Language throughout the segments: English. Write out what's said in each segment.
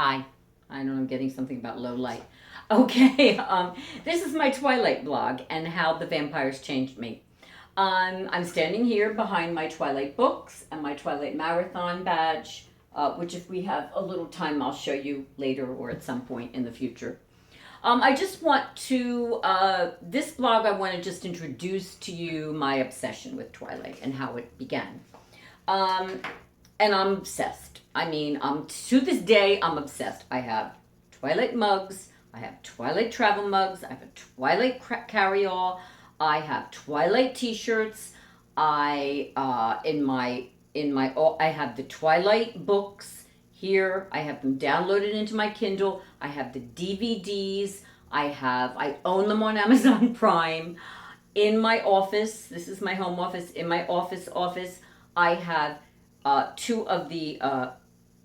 Hi. I know I'm getting something about low light. Okay, this is my Twilight blog and how the vampires changed me. I'm standing here behind my Twilight books and my Twilight Marathon badge, which, if we have a little time, I'll show you later or at some point in the future. I just want to, this blog, I want to just introduce to you my obsession with Twilight and how it began. Um, and I'm obsessed. I mean, to this day, I'm obsessed. I have Twilight mugs. I have Twilight travel mugs. I have a Twilight carry-all. I have Twilight T-shirts. I have the Twilight books here. I have them downloaded into my Kindle. I have the DVDs. I own them on Amazon Prime. In my office, this is my home office. In my office, I have two of the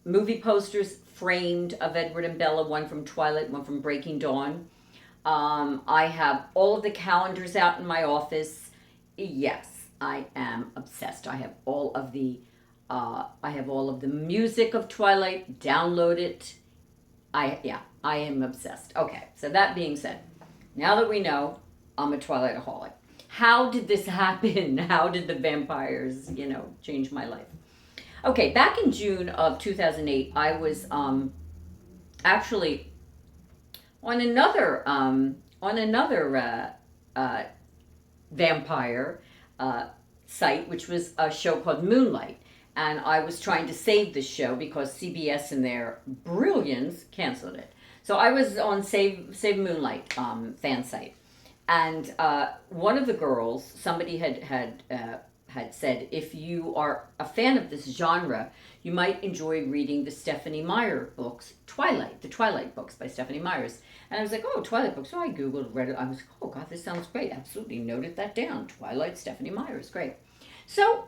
movie posters framed of Edward and Bella, one from Twilight, one from Breaking Dawn. I have all of the calendars out in my office. Yes, I am obsessed. I have all of the music of Twilight. Download it. I am obsessed. Okay, so that being said, now that we know I'm a Twilight-a-holic, how did this happen? How did the vampires, change my life? Okay, back in June of 2008, I was actually on another vampire site, which was a show called Moonlight, and I was trying to save the show because CBS, in their brilliance, canceled it. So I was on Save Moonlight fan site, and one of the girls, somebody had said, if you are a fan of this genre, you might enjoy reading the Stephanie Meyer books, the Twilight books by Stephanie Meyers. And I was like, oh, Twilight books. So I Googled, read it. I was like, oh, God, this sounds great. Absolutely noted that down. Twilight, Stephanie Meyers, great. So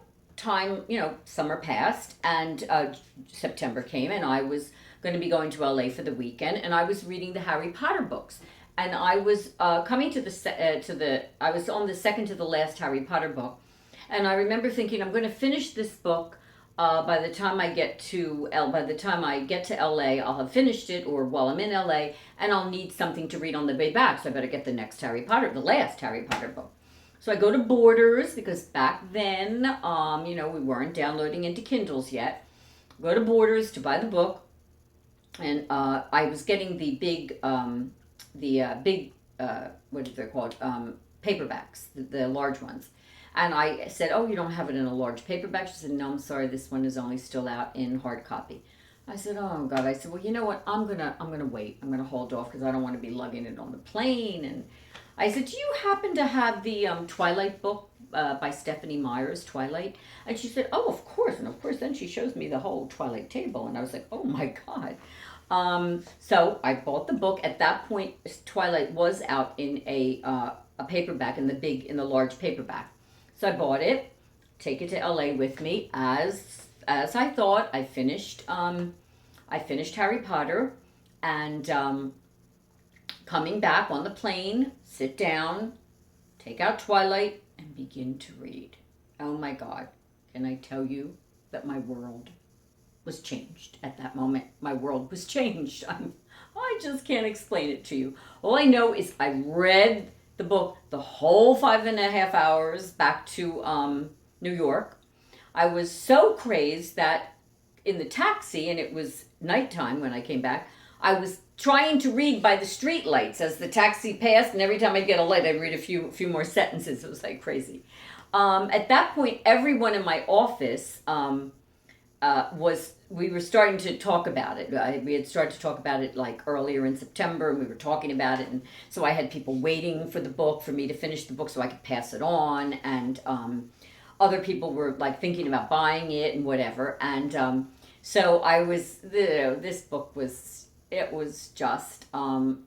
summer passed, and September came, and I was going to be going to LA for the weekend, and I was reading the Harry Potter books. And I was coming I was on the second to the last Harry Potter book. And I remember thinking, I'm going to finish this book by the time I get to LA. I'll have finished it, or while I'm in LA, and I'll need something to read on the way back. So I better get the last Harry Potter book. So I go to Borders, because back then, we weren't downloading into Kindles yet. Go to Borders to buy the book, and I was getting the big, what is it called? Paperbacks, the large ones. And I said, oh, you don't have it in a large paperback? She said, no, I'm sorry, this one is only still out in hard copy. I said, oh, God. I said, well, you know what? I'm gonna wait. I'm going to hold off because I don't want to be lugging it on the plane. And I said, do you happen to have the Twilight book by Stephanie Meyers, Twilight? And she said, oh, of course. And of course, then she shows me the whole Twilight table. And I was like, oh, my God. So I bought the book. At that point, Twilight was out in a paperback, in the large paperback. So I bought it, take it to LA with me. As I thought, I finished Harry Potter, and coming back on the plane, sit down, take out Twilight, and begin to read. Oh my God, can I tell you that my world was changed at that moment? My world was changed. I just can't explain it to you. All I know is I read the book the whole 5.5 hours back to New York. I was so crazed that in the taxi, and it was nighttime when I came back, I was trying to read by the street lights as the taxi passed, and every time I'd get a light, I'd read a few more sentences. It was like crazy. At that point, everyone in my office we were starting to talk about it. We had started to talk about it like earlier in September, and we were talking about it. And so I had people waiting for the book, for me to finish the book so I could pass it on. And other people were like thinking about buying it and whatever. And so this book was just, I'm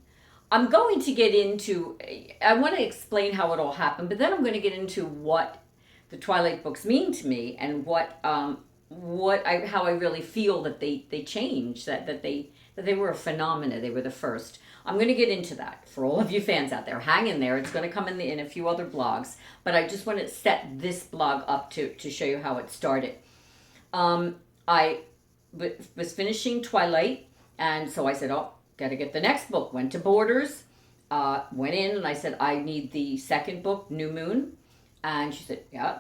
going to get into, I want to explain how it all happened, but then I'm going to get into what the Twilight books mean to me, and how I really feel that they changed, that they were a phenomena. They were the first. I'm going to get into that for all of you fans out there. Hang in there. It's going to come in a few other blogs, but I just want to set this blog up to show you how it started. I was finishing Twilight, And so I said, oh, got to get the next book. Went to Borders, went in, and I said, I need the second book, New Moon. And she said, yeah,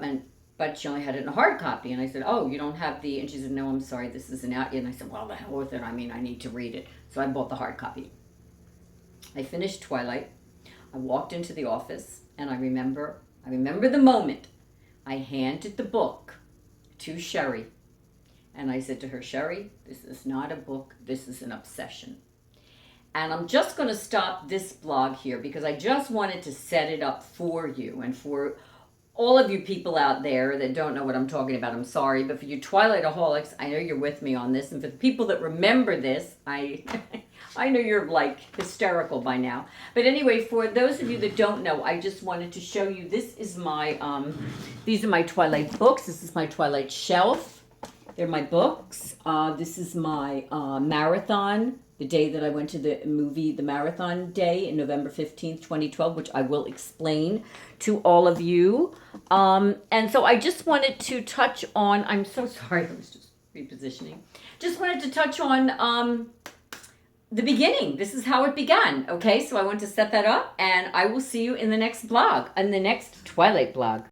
but she only had it in a hard copy. And I said, oh, you don't have the, and she said, no, I'm sorry, this isn't out yet. And I said, well, the hell with it. I mean, I need to read it. So I bought the hard copy. I finished Twilight. I walked into the office, and I remember the moment I handed the book to Sherry. And I said to her, Sherry, this is not a book, this is an obsession. And I'm just going to stop this blog here because I just wanted to set it up for you and for all of you people out there that don't know what I'm talking about. I'm sorry, but for you Twilight-a-holics, I know you're with me on this. And for the people that remember this, I I know you're like hysterical by now. But anyway, for those of you that don't know, I just wanted to show you, this is my, these are my Twilight books. This is my Twilight shelf. They're my books. This is my marathon, the day that I went to the movie, the marathon day in November 15th, 2012, which I will explain to all of you. And so I just wanted to touch on, I'm so sorry, I was just repositioning. Just wanted to touch on the beginning. This is how it began. Okay, so I want to set that up, and I will see you in the next blog, in the next Twilight blog.